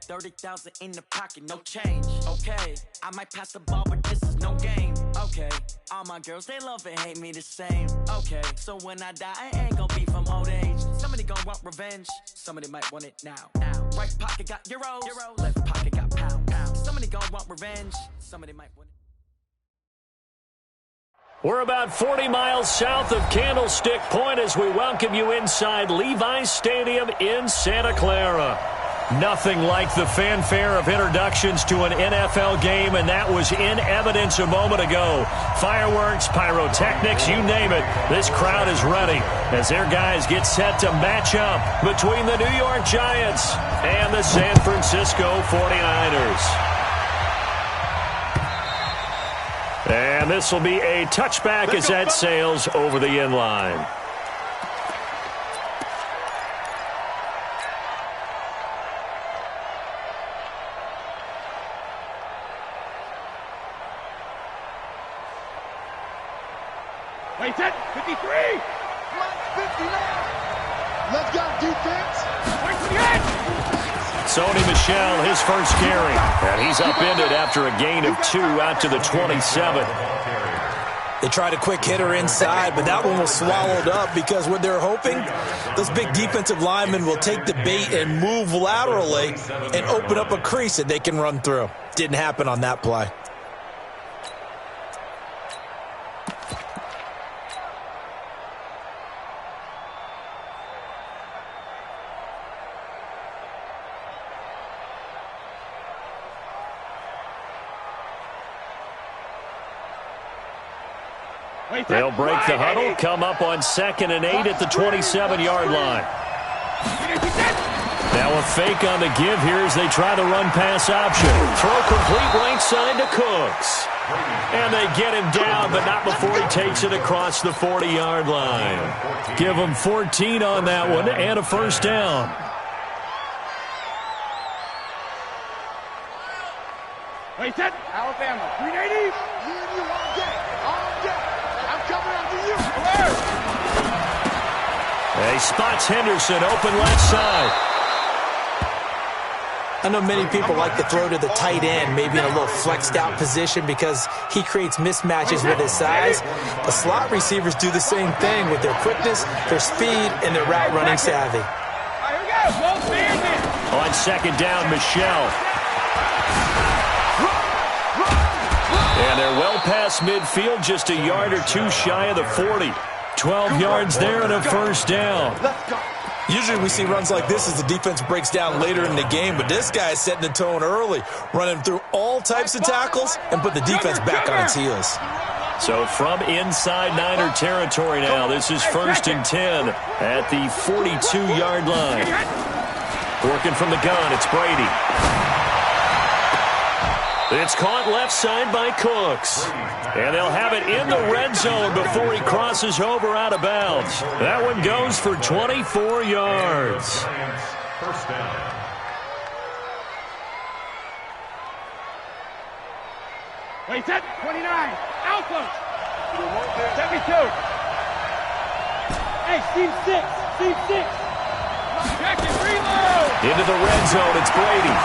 30,000 in the pocket, no change. Okay, I might pass the ball, but this is no game. Okay, all my girls, they love and hate me the same. Okay, so when I die, I ain't gonna be from old age. Somebody gon' want revenge, somebody might want it now. Right pocket got euros, left pocket got pounds. Somebody gon' want revenge, somebody might want it. We're about 40 miles south of Candlestick Point as we welcome you inside Levi's Stadium in Santa Clara. Nothing like the fanfare of introductions to an NFL game, and that was in evidence a moment ago. Fireworks, pyrotechnics, you name it. This crowd is ready as their guys get set to match up between the New York Giants and the San Francisco 49ers. And this will be a touchback as that sails over the end line. Wait, 10, 53. 59. Let's go, defense. Wait for the end. Sony Michel, his first carry. And he's upended after a gain of 2 out to the 27. They tried a quick hitter inside, but that one was swallowed up because what they're hoping, those big defensive linemen will take the bait and move laterally and open up a crease that they can run through. Didn't happen on that play. They'll break the huddle, come up on 2nd and 8 at the 27-yard line. Now a fake on the give here as they try the run-pass option. Throw complete right side to Cooks. And they get him down, but not before he takes it across the 40-yard line. Give him 14 on that one and a first down. Wait, 10, Alabama, 380. You all day. I'm coming after you. He spots Henderson open left side. I know many people like to throw to the tight end, maybe in a little flexed out position because he creates mismatches with his size. The slot receivers do the same thing with their quickness, their speed, and their route running savvy. Here we go. Well standing. On 2nd down, Michel. And they're well past midfield, just a yard or 2 shy of the 40. 12 yards there and a first down. Usually we see runs like this as the defense breaks down later in the game, but this guy is setting the tone early, running through all types of tackles and put the defense back on its heels. So from inside Niner territory now, this is 1st and 10 at the 42-yard line. Working from the gun, it's Brady. It's caught left side by Cooks. And they'll have it in the red zone before he crosses over out of bounds. That one goes for 24 yards. First down. Wait, 10, 29. Alpha. 72. Hey, Steve 6. Steve 6. Check it, reload. Into the red zone, it's Brady.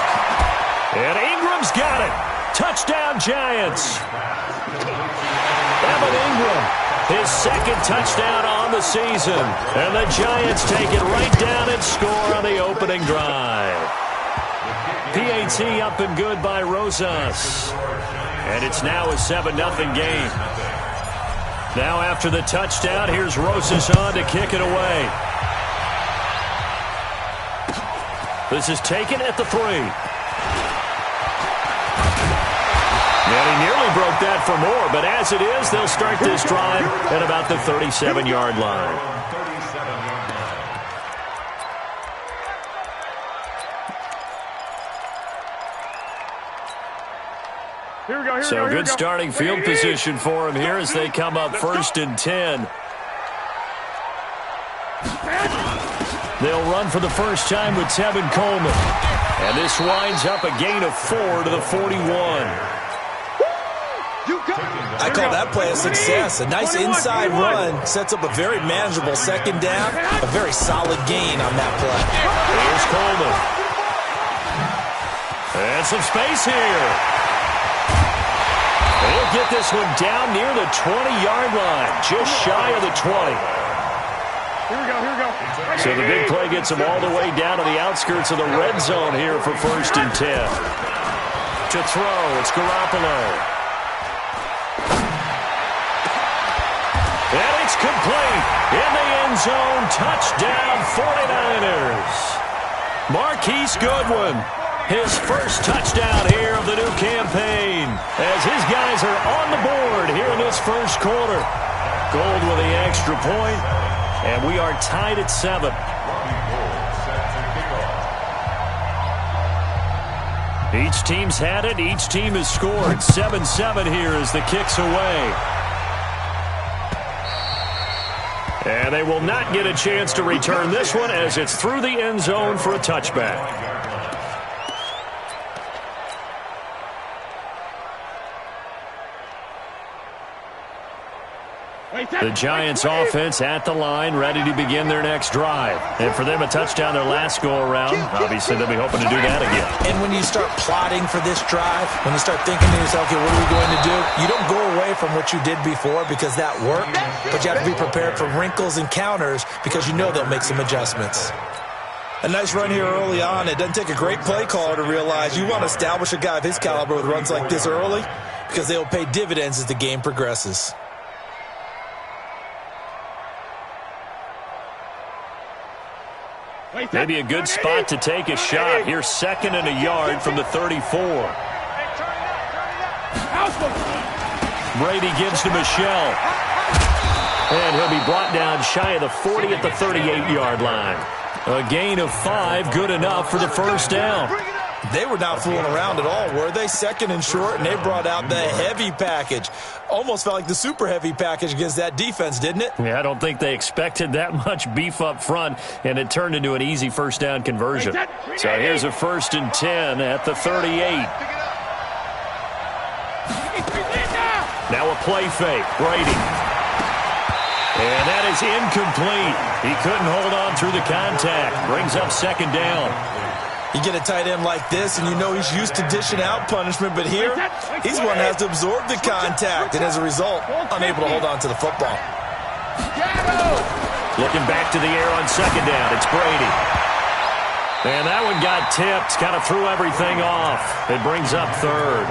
And Ingram's got it. Touchdown, Giants. Evan Ingram, his 2nd touchdown on the season. And the Giants take it right down and score on the opening drive. PAT up and good by Rosas. And it's now a 7-0 game. Now after the touchdown, here's Rosas on to kick it away. This is taken at the 3. And he nearly broke that for more, but as it is, they'll start this drive at about the 37-yard line. So good starting field position for him here as they come up 1st and 10. They'll run for the first time with Tevin Coleman. And this winds up a gain of 4 to the 41. I call that play a success. A nice inside run sets up a very manageable 2nd down. A very solid gain on that play. Here's Coleman. And some space here. He'll get this one down near the 20-yard line, just shy of the 20. Here we go. So the big play gets him all the way down to the outskirts of the red zone here for 1st and 10. To throw, it's Garoppolo. And it's complete. In the end zone, touchdown 49ers. Marquise Goodwin, his first touchdown here of the new campaign, as his guys are on the board here in this first quarter. Gold with the extra point, and we are tied at 7. Each team's had it. Each team has scored. 7-7 here as the kick's away. And they will not get a chance to return this one as it's through the end zone for a touchback. The Giants offense at the line, ready to begin their next drive. And for them, a touchdown their last go-around. Obviously, they'll be hoping to do that again. And when you start plotting for this drive, when you start thinking to yourself, okay, what are we going to do? You don't go away from what you did before because that worked, but you have to be prepared for wrinkles and counters because you know they'll make some adjustments. A nice run here early on. It doesn't take a great play caller to realize you want to establish a guy of his caliber with runs like this early because they will pay dividends as the game progresses. Maybe a good spot to take a shot. Here, 2nd and a yard from the 34. Brady gives to Michelle. And he'll be brought down shy of the 40 at the 38-yard line. A gain of 5, good enough for the first down. They were not fooling around at all, were they? 2nd and short, and they brought out the heavy package. Almost felt like the super heavy package against that defense, didn't it? Yeah, I don't think they expected that much beef up front, and it turned into an easy first down conversion. So here's a 1st and 10 at the 38. Now a play fake, Brady. And that is incomplete. He couldn't hold on through the contact. Brings up 2nd down. You get a tight end like this, and you know he's used to dishing out punishment, but here, he's one that has to absorb the contact, and as a result, unable to hold on to the football. Looking back to the air on 2nd down, it's Brady. And that one got tipped, kind of threw everything off. It brings up 3rd.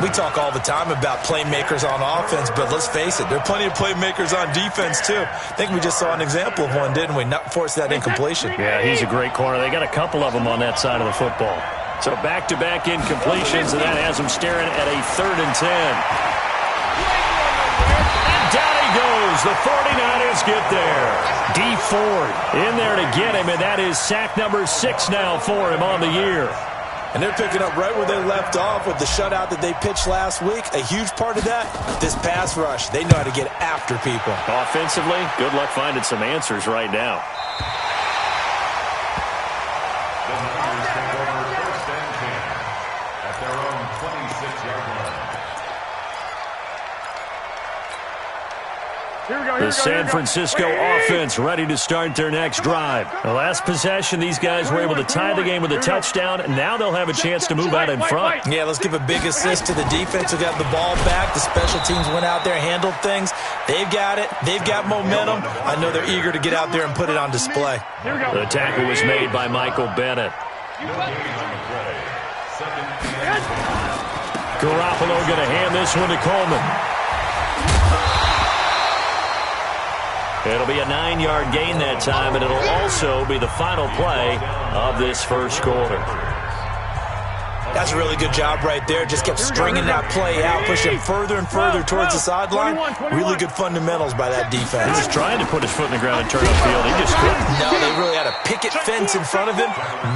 We talk all the time about playmakers on offense, but let's face it, there are plenty of playmakers on defense, too. I think we just saw an example of one, didn't we? Not force that incompletion. Yeah, he's a great corner. They got a couple of them on that side of the football. So back-to-back incompletions, and that has them staring at a 3rd and 10. And down he goes. The 49ers get there. D Ford in there to get him, and that is sack number 6 now for him on the year. And they're picking up right where they left off with the shutout that they pitched last week. A huge part of that, this pass rush. They know how to get after people. Offensively, good luck finding some answers right now. At their own 26-yard line. The San Francisco offense ready to start their next drive. The last possession, these guys were able to tie the game with a touchdown, and now they'll have a chance to move out in front. Yeah, let's give a big assist to the defense who got the ball back. The special teams went out there, handled things. They've got it. They've got momentum. I know they're eager to get out there and put it on display. The tackle was made by Michael Bennett. Garoppolo going to hand this one to Coleman. It'll be a 9-yard gain that time, and it'll also be the final play of this first quarter. That's a really good job right there. Just kept stringing that play out, pushing further and further towards the sideline. Really good fundamentals by that defense. He was trying to put his foot in the ground and turn upfield. He just couldn't. No, they really had a picket fence in front of him.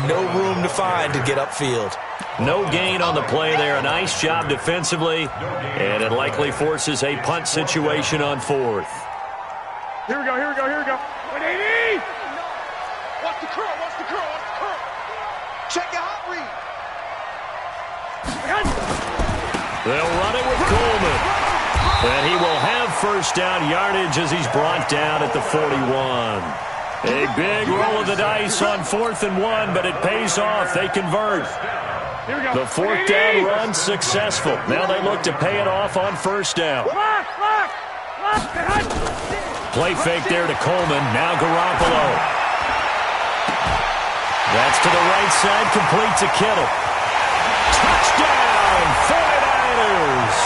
No room to find to get upfield. No gain on the play there. A nice job defensively, and it likely forces a punt situation on 4th. Here we go. 180! Watch the curl. Check your hot read. They'll run it with Coleman. And he will have first down yardage as he's brought down at the 41. A big roll of the dice on 4th and 1, but it pays off. They convert. The 4th down run successful. Now they look to pay it off on 1st down. Play fake there to Coleman. Now Garoppolo. That's to the right side, complete to Kittle. Touchdown, 49ers!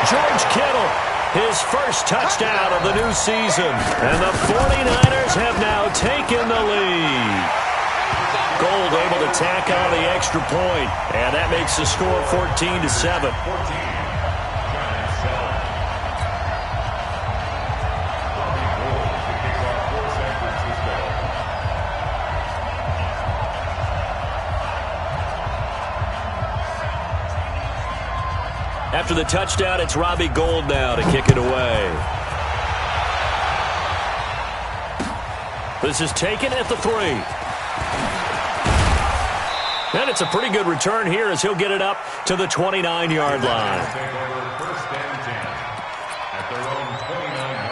George Kittle, his first touchdown of the new season. And the 49ers have now taken the lead. Gold able to tack on the extra point, and that makes the score 14-7. After the touchdown, it's Robbie Gould now to kick it away. This is taken at the 3. And it's a pretty good return here as he'll get it up to the 29-yard line. First and 10 at their own 29-yard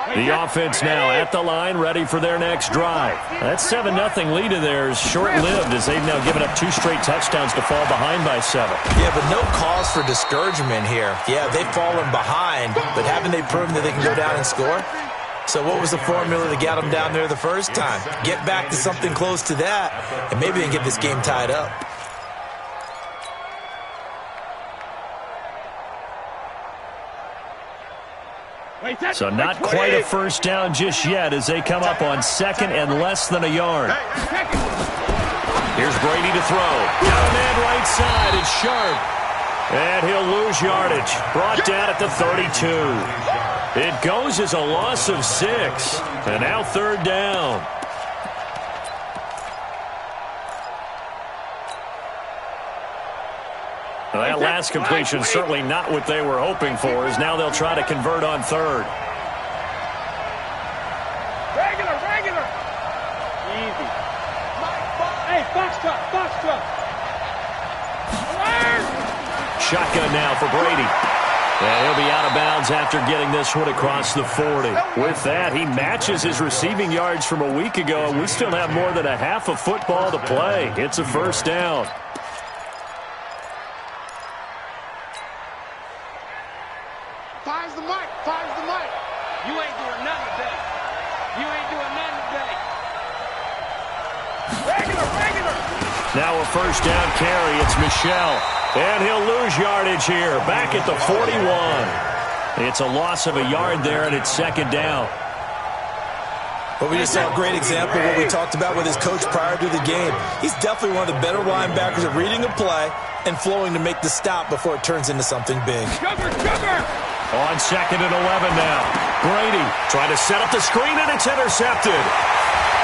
line. The offense now at the line, ready for their next drive. That 7-0 lead of theirs short-lived as they've now given up 2 straight touchdowns to fall behind by 7. Yeah, but no cause for discouragement here. Yeah, they've fallen behind, but haven't they proven that they can go down and score? So what was the formula to get them down there the first time? Get back to something close to that, and maybe they can get this game tied up. So not quite a first down just yet as they come up on 2nd and less than a yard. Here's Brady to throw. Got a man right side. It's Sharp. And he'll lose yardage. Brought down at the 32. It goes as a loss of 6. And now 3rd down. Well, that last completion certainly not what they were hoping for, as now they'll try to convert on 3rd. Regular. Easy. Hey, box truck. Shotgun now for Brady. And he'll be out of bounds after getting this one across the 40. With that, he matches his receiving yards from a week ago, and we still have more than a half of football to play. It's a first down. Fires the mic. You ain't doing nothing today. Regular. Now a first down carry. It's Michel. And he'll lose yardage here. Back at the 41. It's a loss of a yard there, and it's 2nd down. But we just saw a great example of what we talked about with his coach prior to the game. He's definitely one of the better linebackers at reading a play and flowing to make the stop before it turns into something big. Sugar. On 2nd and 11 now. Brady trying to set up the screen, and it's intercepted.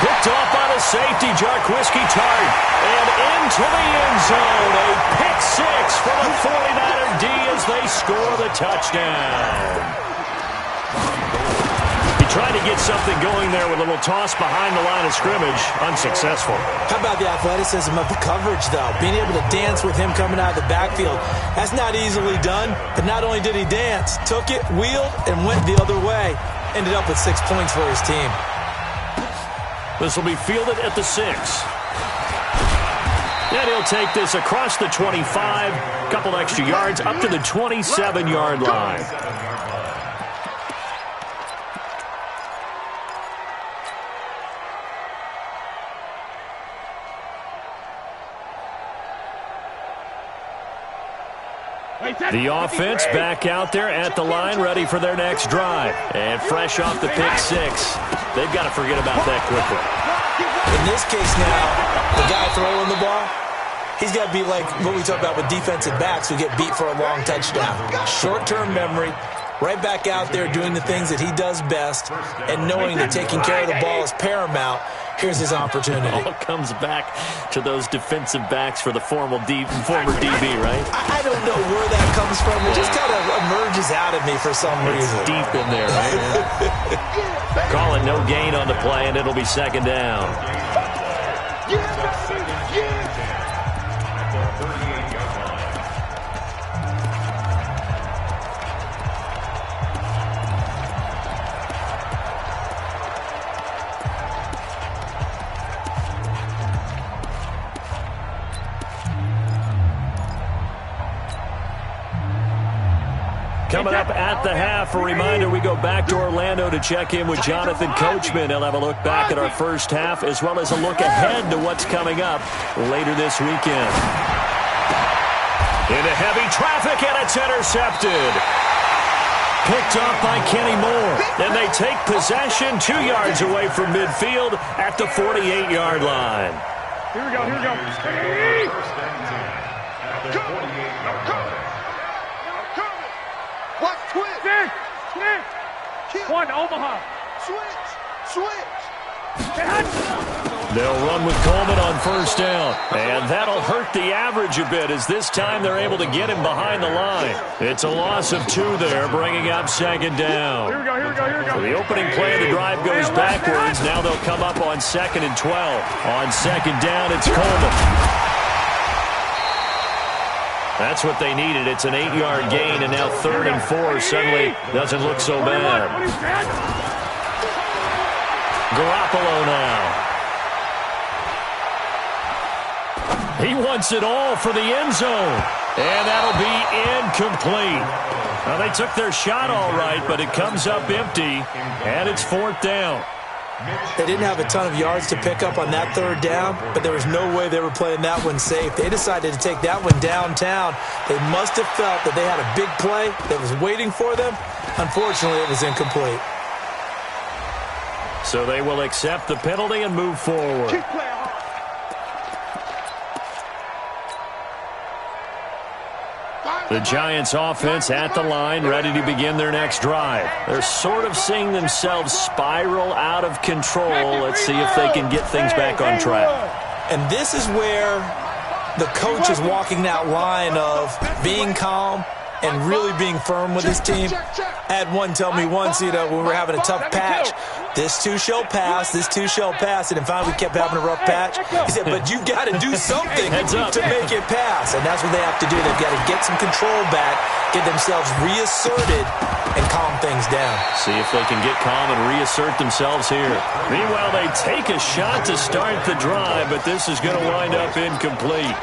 Picked off by the safety, Jarquiski Tart. And into the end zone. A pick 6 for the 49er D as they score the touchdown. He tried to get something going there with a little toss behind the line of scrimmage. Unsuccessful. How about the athleticism of the coverage, though? Being able to dance with him coming out of the backfield. That's not easily done, but not only did he dance, took it, wheeled, and went the other way. Ended up with 6 points for his team. This will be fielded at the 6. And he'll take this across the 25, couple extra yards, up to the 27-yard line. The offense back out there at the line, ready for their next drive. And fresh off the pick 6. They've got to forget about that quickly. In this case now, the guy throwing the ball, he's got to be like what we talk about with defensive backs who get beat for a long touchdown. Short-term memory, right back out there doing the things that he does best, and knowing that taking care of the ball is paramount. Here's his opportunity. All comes back to those defensive backs for the former DB, right? I don't know where that comes from. It just kind of emerges out of me for some reason. It's deep in there, right? Call it no gain on the play, and it'll be 2nd down. Coming up at the half, a reminder, we go back to Orlando to check in with Jonathan Coachman. He'll have a look back at our first half as well as a look ahead to what's coming up later this weekend. Into heavy traffic, and it's intercepted. Picked up by Kenny Moore. And they take possession 2 yards away from midfield at the 48-yard line. Here we go. Watch twist. One, Omaha. Switch. They'll run with Coleman on first down. And that'll hurt the average a bit as this time they're able to get him behind the line. It's a loss of 2 there, bringing up second down. Here we go. So the opening play of the drive goes backwards. Now they'll come up on 2nd and 12. On second down, it's Coleman. That's what they needed. It's an 8-yard gain, and now 3rd and 4 suddenly doesn't look so bad. Garoppolo now. He wants it all for the end zone. And that'll be incomplete. Well, they took their shot all right, but it comes up empty, and it's 4th down. They didn't have a ton of yards to pick up on that 3rd down, but there was no way they were playing that one safe. They decided to take that one downtown. They must have felt that they had a big play that was waiting for them. Unfortunately, it was incomplete. So they will accept the penalty and move forward. The Giants offense at the line, ready to begin their next drive. They're sort of seeing themselves spiral out of control. Let's see if they can get things back on track. And this is where the coach is walking that line of being calm and really being firm with his team. I had one tell me once, when we were having a tough patch, this too shall pass, and then finally we kept having a rough patch. He said, but you've got to do something to make it pass, and that's what they have to do. They've got to get some control back, get themselves reasserted, and calm things down. See if they can get calm and reassert themselves here. Meanwhile, they take a shot to start the drive, but this is going to wind up incomplete.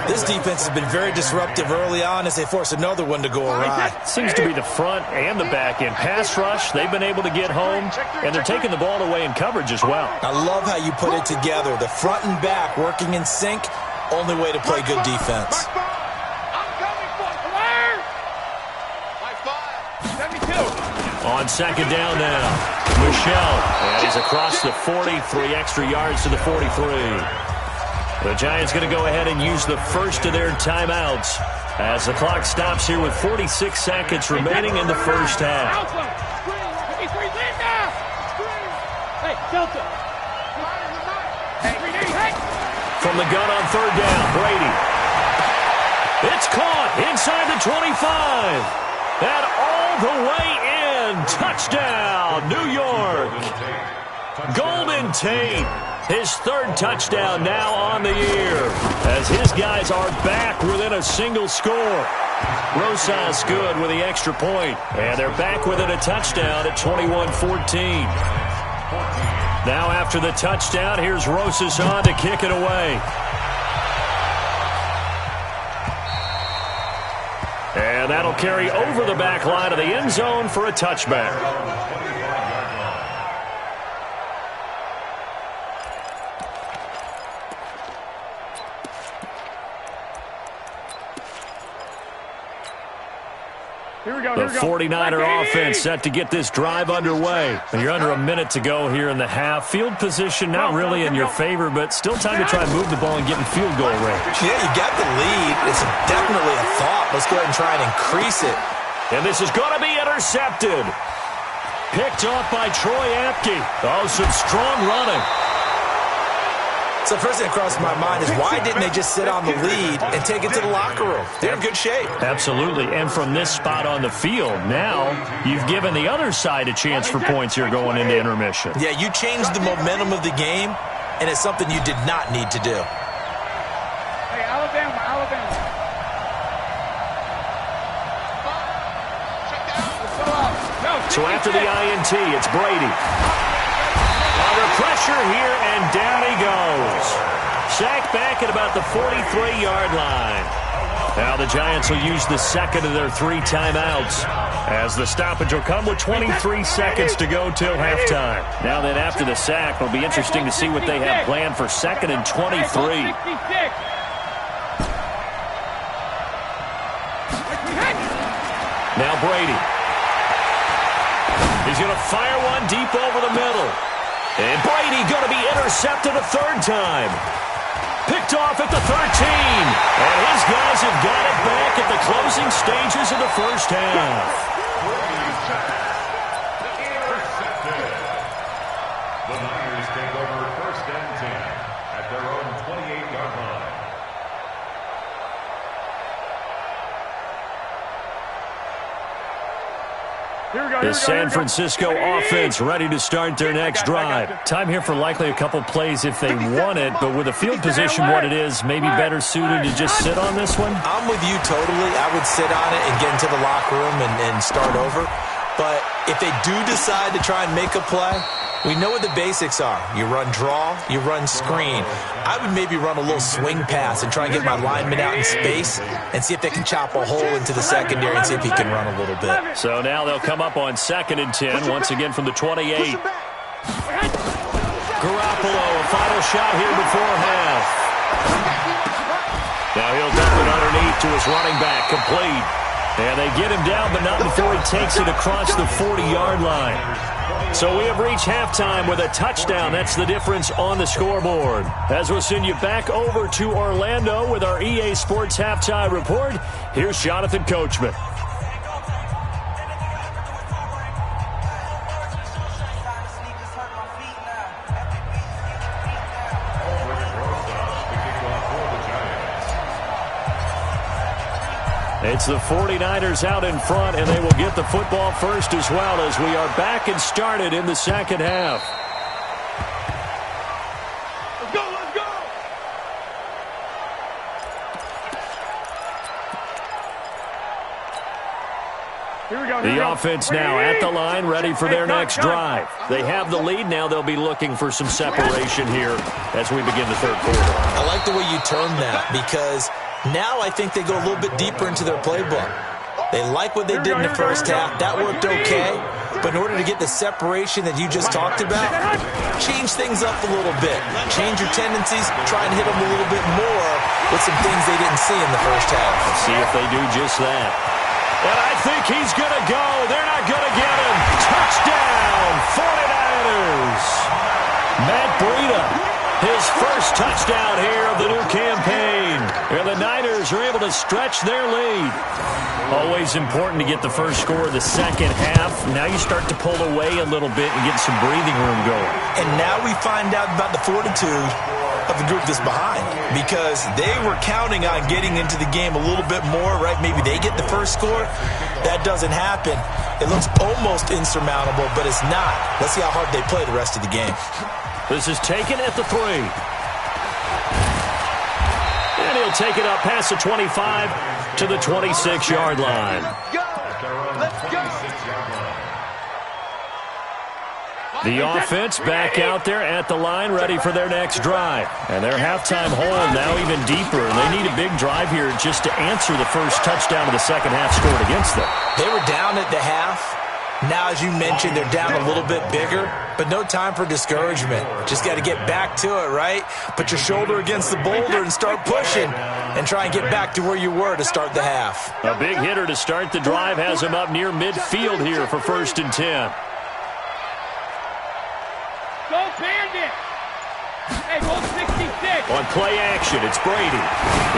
This defense has been very disruptive early on as they force another one to go awry. Seems to be the front and the back end. Pass rush, they've been able to get home, and they're taking the ball away in coverage as well. I love how you put it together. The front and back working in sync, only way to play good defense. On second down now, Michelle, and he's across the 40, 3 extra yards to the 43. The Giants going to go ahead and use the first of their timeouts as the clock stops here with 46 seconds remaining in the first half. From the gun on third down, Brady. It's caught inside the 25. And all the way in. Touchdown, New York. Golden Tate. His 3rd touchdown now on the year as his guys are back within a single score. Rosas good with the extra point, and they're back within a touchdown at 21-14. Now after the touchdown, here's Rosas on to kick it away. And that'll carry over the back line of the end zone for a touchback. The 49er offense set to get this drive underway. You're under a minute to go here in the half. Field position not really in your favor, but still time to try and move the ball and get in field goal range. Yeah, you got the lead. It's definitely a thought. Let's go ahead and try and increase it. And this is going to be intercepted. Picked off by Troy Apke. Oh, some strong running. So first thing that crossed my mind is why didn't they just sit on the lead and take it to the locker room? They're in good shape. Absolutely. And from this spot on the field, now you've given the other side a chance for points here going into intermission. Yeah, you changed the momentum of the game, and it's something you did not need to do. Hey, Alabama. So after the INT, it's Brady. Under pressure here, and down he goes. Sacked back at about the 43-yard line. Now the Giants will use the second of their 3 timeouts, as the stoppage will come with 23 seconds to go till halftime. Now then, after the sack, it'll be interesting to see what they have planned for 2nd and 23. Now Brady. He's going to fire one deep over the middle. And Brady going to be intercepted a 3rd time. Picked off at the 13. And his guys have got it back at the closing stages of the first half. Intercepted. The Niners take over 1st and 10 at their own 28-yard line. The San Francisco offense ready to start their next drive. Time here for likely a couple plays if they want it, but with the field position what it is, maybe better suited to just sit on this one? I'm with you totally. I would sit on it and get into the locker room and start over. But if they do decide to try and make a play, we know what the basics are. You run draw, you run screen. I would maybe run a little swing pass and try and get my lineman out in space and see if they can chop a hole into the secondary and see if he can run a little bit. So now they'll come up on 2nd and 10, once again from the 28. Garoppolo, a final shot here before half. Now he'll dump it underneath to his running back, complete. And they get him down, but not before he takes it across the 40-yard line. So we have reached halftime with a touchdown. That's the difference on the scoreboard. As we'll send you back over to Orlando with our EA Sports Halftime Report, here's Jonathan Coachman. It's the 49ers out in front, and they will get the football first as well as we are back and started in the second half. Let's go, let's go! The offense now at the line, ready for their next drive. They have the lead. Now they'll be looking for some separation here as we begin the 3rd quarter. I like the way you term that because now I think they go a little bit deeper into their playbook. They like what they did in the first half. That worked okay. But in order to get the separation that you just talked about, change things up a little bit. Change your tendencies. Try and hit them a little bit more with some things they didn't see in the first half. Let's see if they do just that. And I think he's going to go. They're not going to get him. Touchdown, 49ers. Matt Breida, his first touchdown here of the new campaign. And the Niners are able to stretch their lead. Always important to get the first score of the second half. Now you start to pull away a little bit and get some breathing room going. And now we find out about the fortitude of the group that's behind, because they were counting on getting into the game a little bit more, right? Maybe they get the first score. That doesn't happen. It looks almost insurmountable, but it's not. Let's see how hard they play the rest of the game. This is taken at the 3. And he'll take it up past the 25 to the 26-yard line. Let's go! The offense back out there at the line, ready for their next drive. And their halftime hole now even deeper. And they need a big drive here just to answer the first touchdown of the second half scored against them. They were down at the half. Now, as you mentioned, they're down a little bit bigger, but no time for discouragement. Just got to get back to it, right? Put your shoulder against the boulder and start pushing and try and get back to where you were to start the half. A big hitter to start the drive has him up near midfield here for 1st and 10. Go Bandit! Hey, go 66! On play action, it's Brady.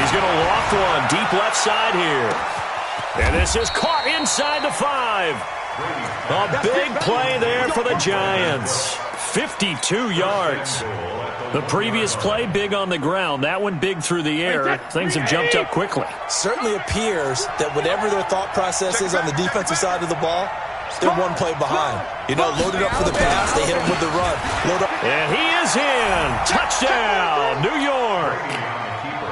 He's going to loft one deep left side here. And this is caught inside the 5. A big play there for the Giants. 52 yards. The previous play, big on the ground. That one big through the air. Things have jumped up quickly. Certainly appears that whatever their thought process is on the defensive side of the ball, they're one play behind. You know, loaded up for the pass, they hit him with the run. Load up. And he is in. Touchdown, New York.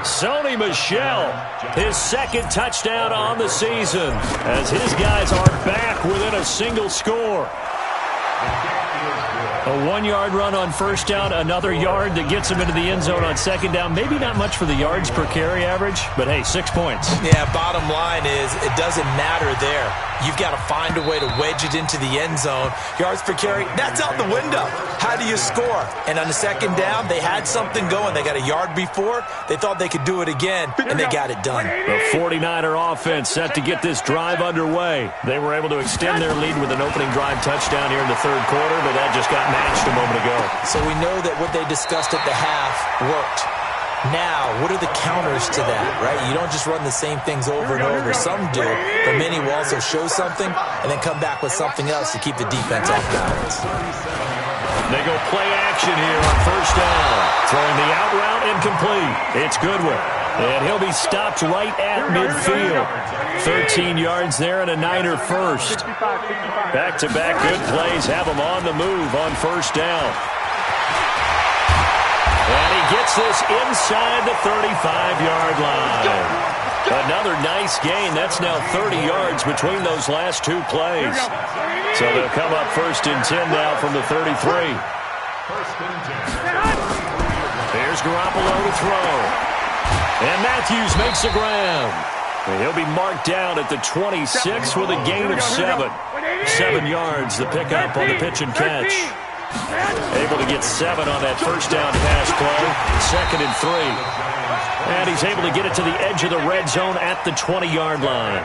Sony Michel, his 2nd touchdown on the season, as his guys are back within a single score. The kick is good. A 1-yard run on first down, another yard that gets him into the end zone on second down. Maybe not much for the yards per carry average, but hey, 6 points. Yeah, bottom line is it doesn't matter there. You've got to find a way to wedge it into the end zone. Yards per carry, that's out the window. How do you score? And on the second down, they had something going. They got a yard before. They thought they could do it again, and they got it done. The 49er offense set to get this drive underway. They were able to extend their lead with an opening drive touchdown here in the third quarter, but that just got matched a moment ago. So we know that what they discussed at the half worked. Now, what are the counters to that, right? You don't just run the same things over and over. Some do, but many will also show something and then come back with something else to keep the defense off balance. They go play action here on first down. Throwing the out route incomplete. It's Goodwin. And he'll be stopped right at midfield. 13 yards there and a Niner first. Back-to-back good plays have them on the move on first down. And he gets this inside the 35-yard line. Another nice gain. That's now 30 yards between those last two plays. So they'll come up first and 10 now from the 33. Here's Garoppolo to throw. And Matthews makes the ground. And he'll be marked down at the 26 with a gain of 7. 7 yards, the pickup on the pitch and catch. Able to get 7 on that first down pass play. 2nd and 3. And he's able to get it to the edge of the red zone at the 20-yard line.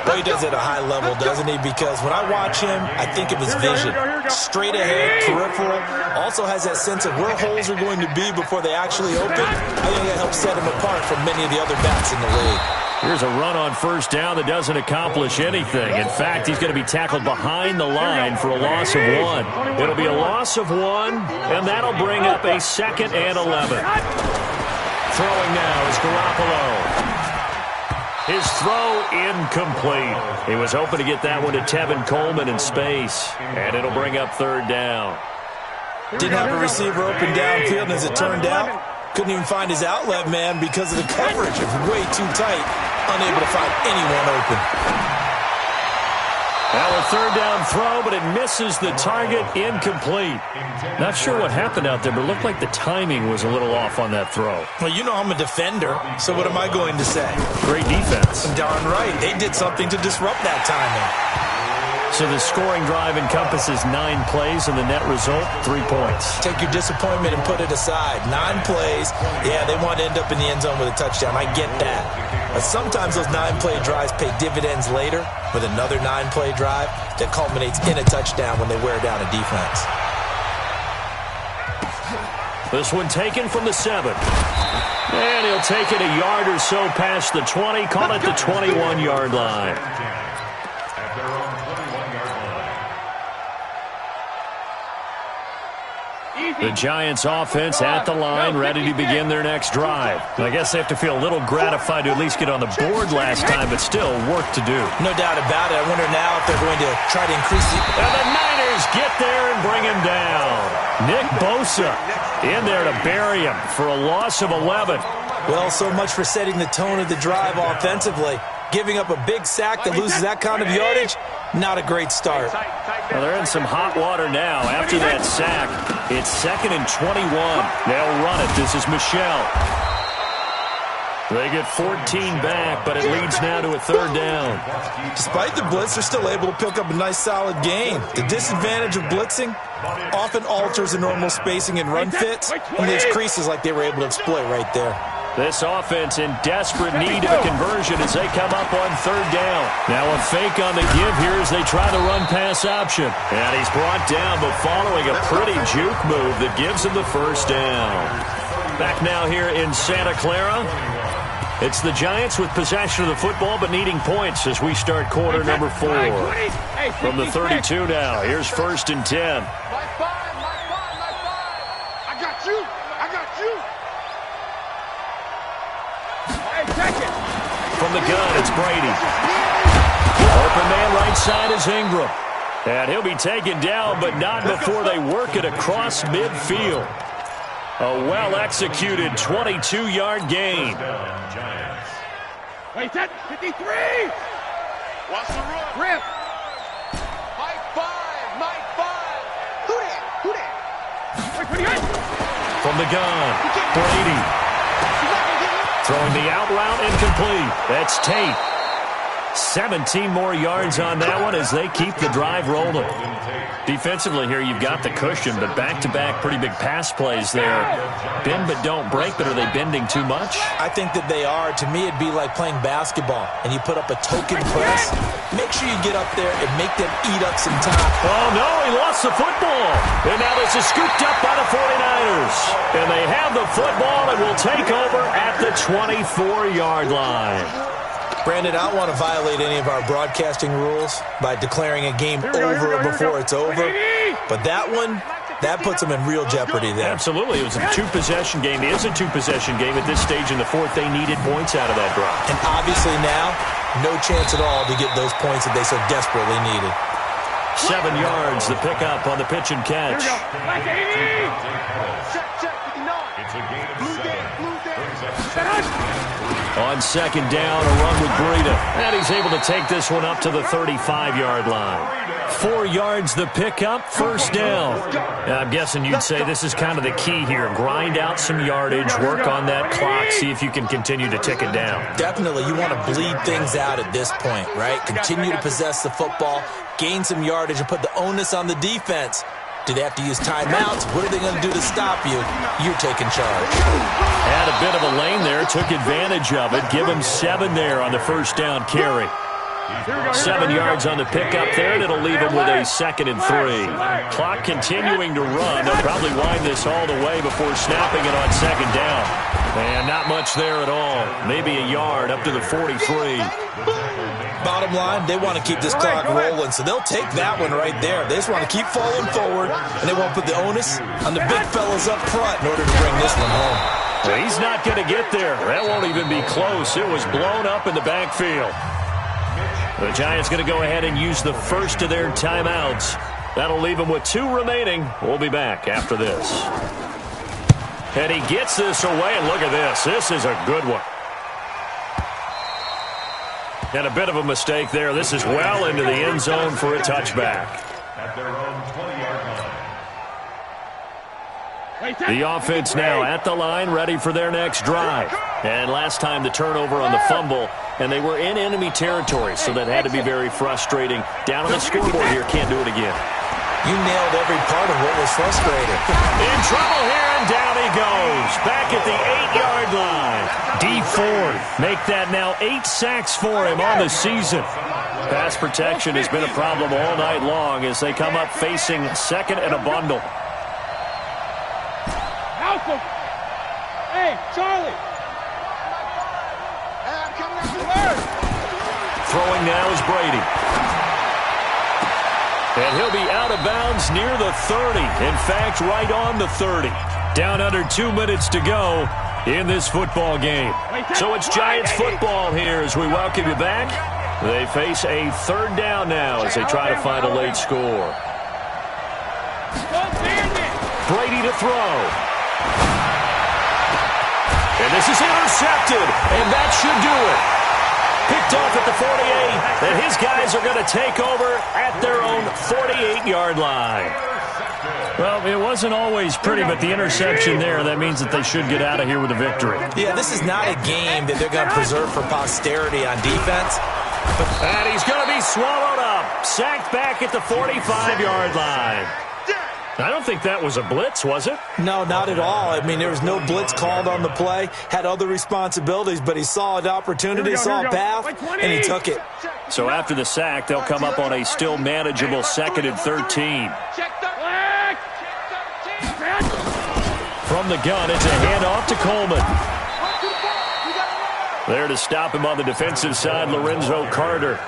Well, he does it at a high level, doesn't he? Because when I watch him, I think of his vision. Straight ahead, peripheral. Also has that sense of where holes are going to be before they actually open. I think that helps set him apart from many of the other backs in the league. Here's a run on first down that doesn't accomplish anything. In fact, he's going to be tackled behind the line for a loss of 1. It'll be a loss of 1, and that'll bring up a 2nd and 11. Throwing now is Garoppolo. His throw incomplete. He was hoping to get that one to Tevin Coleman in space, and it'll bring up 3rd down. Didn't have a receiver open downfield, and as it turned out, couldn't even find his outlet man because of the coverage. It was way too tight, unable to find anyone open. Now a 3rd down throw, but it misses the target, incomplete. Not sure what happened out there, but it looked like the timing was a little off on that throw. Well, you know I'm a defender, so what am I going to say? Great defense. Darn right. They did something to disrupt that timing. So the scoring drive encompasses 9 plays, and the net result, 3 points. Take your disappointment and put it aside. 9 plays. Yeah, they want to end up in the end zone with a touchdown. I get that. But sometimes those 9-play drives pay dividends later with another 9-play drive that culminates in a touchdown when they wear down a defense. This one taken from the 7. And he'll take it a yard or so past the 20. Call it the 21-yard line. The Giants offense at the line, ready to begin their next drive. I guess they have to feel a little gratified to at least get on the board last time, but still work to do. No doubt about it. I wonder now if they're going to try to increase the... And the Niners get there and bring him down. Nick Bosa in there to bury him for a loss of 11. Well, so much for setting the tone of the drive offensively. Giving up a big sack that loses that kind of yardage, not a great start. Well, they're in some hot water now. After that sack, it's 2nd and 21. They'll run it. This is Michel. They get 14 back, but it leads now to a 3rd down. Despite the blitz, they're still able to pick up a nice, solid gain. The disadvantage of blitzing often alters the normal spacing and run fits, and leaves creases like they were able to exploit right there. This offense in desperate need of a conversion as they come up on 3rd down. Now a fake on the give here as they try the run-pass option. And he's brought down, but following a pretty juke move that gives him the 1st down. Back now here in Santa Clara. It's the Giants with possession of the football, but needing points as we start quarter number 4. From the 32 now, here's 1st and 10. My 5. I got you. From the gun, it's Brady. Open man right side is Ingram. And he'll be taken down, but not before they work it across midfield. A well-executed 22-yard gain. Wait, that 53! What's the run? Rip! My 5. Who that? the gun. Brady. Throwing the out route incomplete. That's Tate. 17 more yards on that one as they keep the drive rolling. Defensively here, you've got the cushion, but back-to-back pretty big pass plays there. Bend but don't break, but are they bending too much? I think that they are. To me, it'd be like playing basketball, and you put up a token press. Make sure you get up there and make them eat up some time. Oh, no, he lost the football. And now this is scooped up by the 49ers. And they have the football and will take over at the 24-yard line. Brandon, I don't want to violate any of our broadcasting rules by declaring a game over before it's over. But that one, that puts them in real jeopardy there. Absolutely. It was a two-possession game. It is a two-possession game at this stage in the fourth. They needed points out of that drive. And obviously now, no chance at all to get those points that they so desperately needed. 7 yards, the pickup on the pitch and catch. Check, 59. It's a gain of 7. Brings up On second down, a run with Breida. And he's able to take this one up to the 35-yard line. 4 yards the pickup, first down. I'm guessing you'd say this is kind of the key here. Grind out some yardage, work on that clock, see if you can continue to tick it down. Definitely, you want to bleed things out at this point, right? Continue to possess the football, gain some yardage, and put the onus on the defense. Do they have to use timeouts? What are they going to do to stop you? You're taking charge. Had a bit of a lane there, took advantage of it. Give him 7 there on the first down carry. 7 yards on the pickup there, and it'll leave him with a 2nd and 3. Clock continuing to run. They'll probably wind this all the way before snapping it on second down. And not much there at all. Maybe a yard up to the 43. Bottom line, they want to keep this clock rolling, so they'll take that one right there. They just want to keep falling forward, and they won't put the onus on the big fellas up front in order to bring this one home. Well, he's not going to get there. That won't even be close. It was blown up in the backfield. The Giants going to go ahead and use the first of their timeouts. That'll leave them with 2 remaining. We'll be back after this. And he gets this away, and look at this. This is a good one. And a bit of a mistake there. This is well into the end zone for a touchback. at their own 20-yard line. The offense now at the line, ready for their next drive. And last time the turnover on the fumble, and they were in enemy territory, so that had to be very frustrating. Down on the scoreboard here, can't do it again. You nailed every part of what was frustrating. In trouble here, and down he goes. Back at the 8-yard line. D Ford make that now 8 sacks for him on the season. Pass protection has been a problem all night long as they come up facing second and a bundle. Hey, Charlie. Hey, I'm coming up to work. Throwing now is Brady. And he'll be out of bounds near the 30. In fact, right on the 30. Down under 2 minutes to go in this football game. So it's Giants football here as we welcome you back. They face a third down now as they try to find a late score. Brady to throw. And this is intercepted, and that should do it. Picked off at the 48, and his guys are going to take over at their own 48-yard line. Well, it wasn't always pretty, but the interception there, that means that they should get out of here with a victory. Yeah, this is not a game that they're going to preserve for posterity on defense. And he's going to be swallowed up. Sacked back at the 45-yard line. I don't think that was a blitz, was it? No, not at all. I mean, there was no blitz called on the play. Had other responsibilities, but he saw an opportunity, saw a path, and he took it. So after the sack, they'll come up on a still manageable 2nd and 13. From the gun, it's a handoff to Coleman. There to stop him on the defensive side, Lorenzo Carter.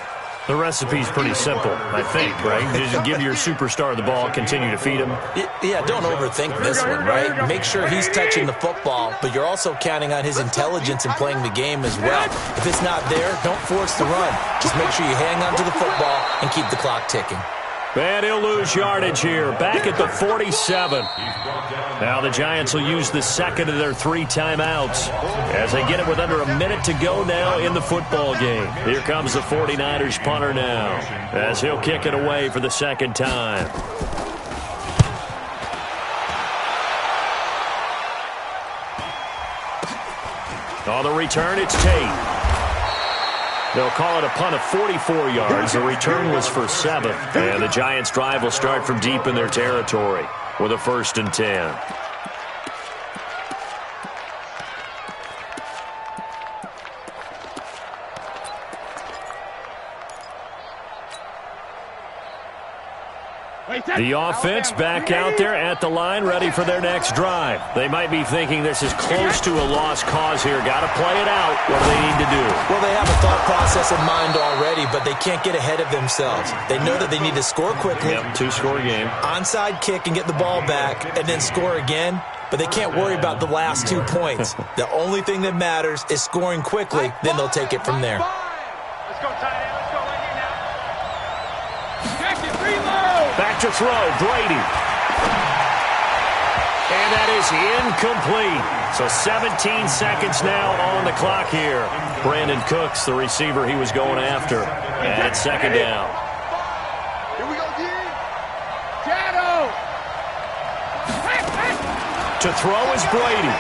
The recipe's pretty simple, I think, right? Just give your superstar the ball, continue to feed him. Yeah, don't overthink this one, right? Make sure he's touching the football, but you're also counting on his intelligence in playing the game as well. If it's not there, don't force the run. Just make sure you hang on to the football and keep the clock ticking. And he'll lose yardage here, back at the 47. Now the Giants will use the second of their 3 timeouts as they get it with under a minute to go now in the football game. Here comes the 49ers punter now as he'll kick it away for the second time. On the return, it's Tate. They'll call it a punt of 44 yards. The return was for 7. And the Giants' drive will start from deep in their territory with a 1st and 10. The offense back out there at the line, ready for their next drive. They might be thinking this is close to a lost cause here. Got to play it out. What do they need to do? Well, they have a thought process in mind already, but they can't get ahead of themselves. They know that they need to score quickly. Yep, 2-score game. Onside kick and get the ball back, and then score again. But they can't worry about the last 2 points. The only thing that matters is scoring quickly. Then they'll take it from there. Let's go, tight end. Let's go right here now. Check it, reload. Back to throw, Brady. And that is incomplete. So 17 seconds now on the clock here. Brandon Cooks, the receiver he was going after. And it's 2nd down. Here we go, D. Shadow. To throw is Brady.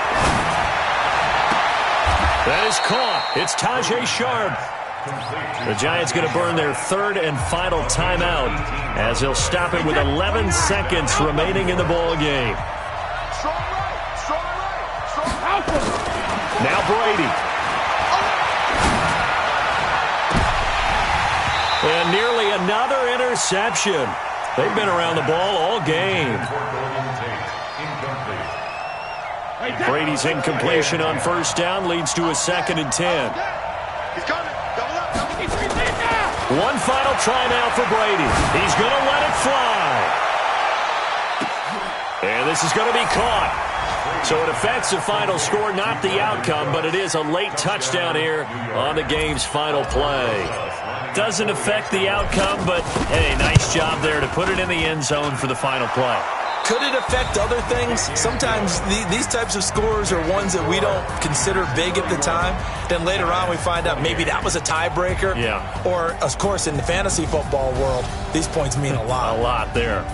That is caught. It's Tajay Sharp. The Giants going to burn their 3rd and final timeout as they'll stop it with 11 seconds remaining in the ball game. Strong right, strong right, strong. Now Brady. And nearly another interception. They've been around the ball all game. Brady's incompletion on 1st down leads to a 2nd and 10. He's coming. Double up. One final try now for Brady. He's going to let it fly. And this is going to be caught. So it affects the final score, not the outcome, but it is a late touchdown here on the game's final play. Doesn't affect the outcome, but, hey, nice job there to put it in the end zone for the final play. Could it affect other things? Sometimes these types of scores are ones that we don't consider big at the time. Then later on we find out maybe that was a tiebreaker. Yeah. Or, of course, in the fantasy football world, these points mean a lot. A lot there.